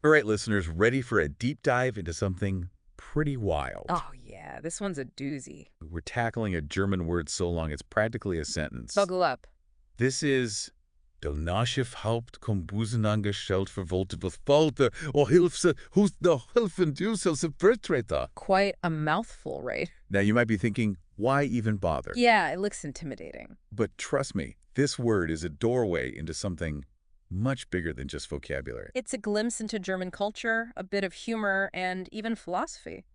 All right, listeners, ready for a deep dive into something pretty wild. Oh, yeah, this one's a doozy. We're tackling a German word so long it's practically a sentence. Buckle up. This is Der Nachschiffhaupt kommt Busen angestellt verwollte Befalte or Hilfse, who's the Hilfen Dusels Vertreter. Quite a mouthful, right? Now, you might be thinking, why even bother? Yeah, it looks intimidating. But trust me, this word is a doorway into something much bigger than just vocabulary. It's a glimpse into German culture, a bit of humor, and even philosophy.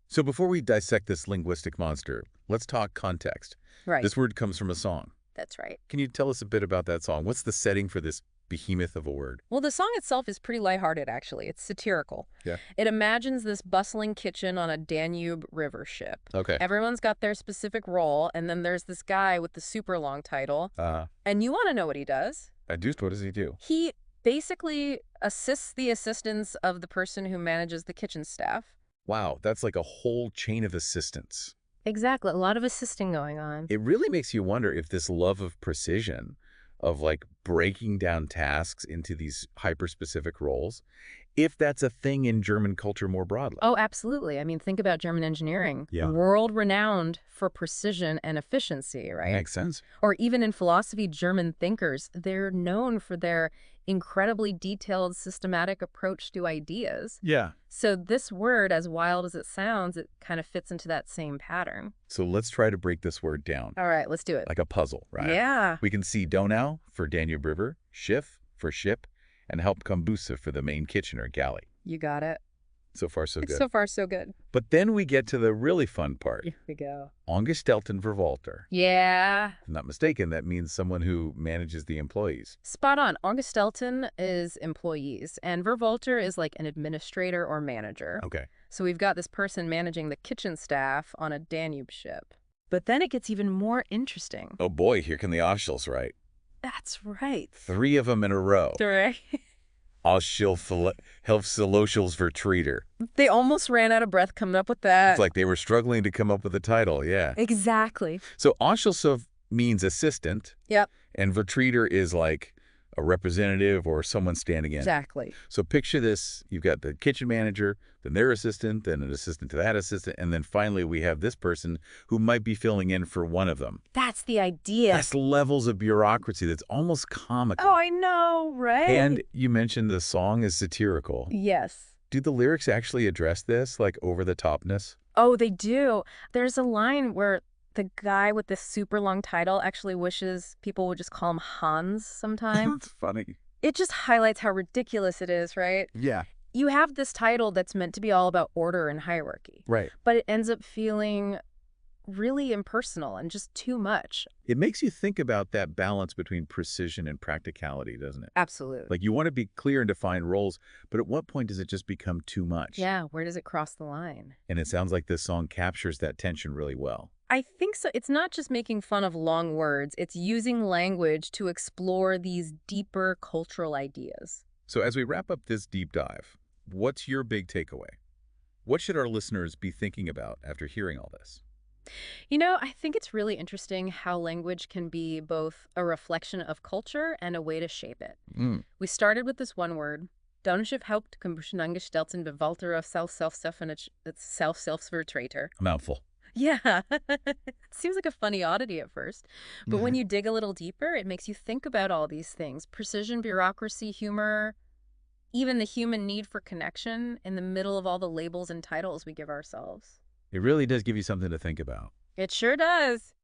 So before we dissect this linguistic monster, let's talk context. Right. This word comes from a song. That's right. Can you tell us a bit about that song? What's the setting for this behemoth of a word? Well, the song itself is pretty lighthearted, actually. It's satirical. Yeah. It imagines this bustling kitchen on a Danube river ship. Okay. Everyone's got their specific role, and then there's this guy with the super long title. And you want to know what he does? I do. What does he do? He basically assists the assistants of the person who manages the kitchen staff. Wow, that's like a whole chain of assistance. Exactly. A lot of assisting going on. It really makes you wonder if this love of precision, of like breaking down tasks into these hyper-specific roles, if that's a thing in German culture more broadly. Oh, absolutely. I mean, think about German engineering. Yeah. World-renowned for precision and efficiency, right? Makes sense. Or even in philosophy, German thinkers, they're known for their incredibly detailed, systematic approach to ideas. Yeah. So this word, as wild as it sounds, it kind of fits into that same pattern. So let's try to break this word down. All right, let's do it. Like a puzzle, right? Yeah. We can see Donau for Danube River, Schiff for ship, and Hauptkombüse for the main kitchen or galley. You got it. So far, so good. So far, so good. But then we get to the really fun part. Here we go. Angestellten Verwalter. Yeah. If I'm not mistaken, that means someone who manages the employees. Spot on. Angestellten is employees, and Verwalter is like an administrator or manager. Okay. So we've got this person managing the kitchen staff on a Danube ship. But then it gets even more interesting. Oh boy, here come the Aushils, right? That's right. 3 of them in a row. Right. Hilfsvertreter. They almost ran out of breath coming up with that. It's like they were struggling to come up with a title, yeah. Exactly. So Aushilf means assistant. Yep. And Vertreter is like a representative or someone standing in. Exactly. So picture this. You've got the kitchen manager, then their assistant, then an assistant to that assistant, and then finally we have this person who might be filling in for one of them. That's the idea. That's levels of bureaucracy that's almost comical. Oh, I know, right? And you mentioned the song is satirical. Yes. Do the lyrics actually address this, like over-the-topness? Oh, they do. There's a line where the guy with this super long title actually wishes people would just call him Hans sometime. It's funny. It just highlights how ridiculous it is, right? Yeah. You have this title that's meant to be all about order and hierarchy. Right. But it ends up feeling really impersonal and just too much. It makes you think about that balance between precision and practicality, doesn't it? Absolutely. Like you want to be clear and define roles, but at what point does it just become too much? Yeah, where does it cross the line? And it sounds like this song captures that tension really well. I think so. It's not just making fun of long words. It's using language to explore these deeper cultural ideas. So as we wrap up this deep dive, what's your big takeaway? What should our listeners be thinking about after hearing all this? You know, I think it's really interesting how language can be both a reflection of culture and a way to shape it. We started with this one word, Donnerschiff Hauptkombüsen angestellten Bewalter of Self-Vertreter. A mouthful. Yeah, it seems like a funny oddity at first. But when you dig a little deeper, it makes you think about all these things. Precision, bureaucracy, humor, even the human need for connection in the middle of all the labels and titles we give ourselves. It really does give you something to think about. It sure does.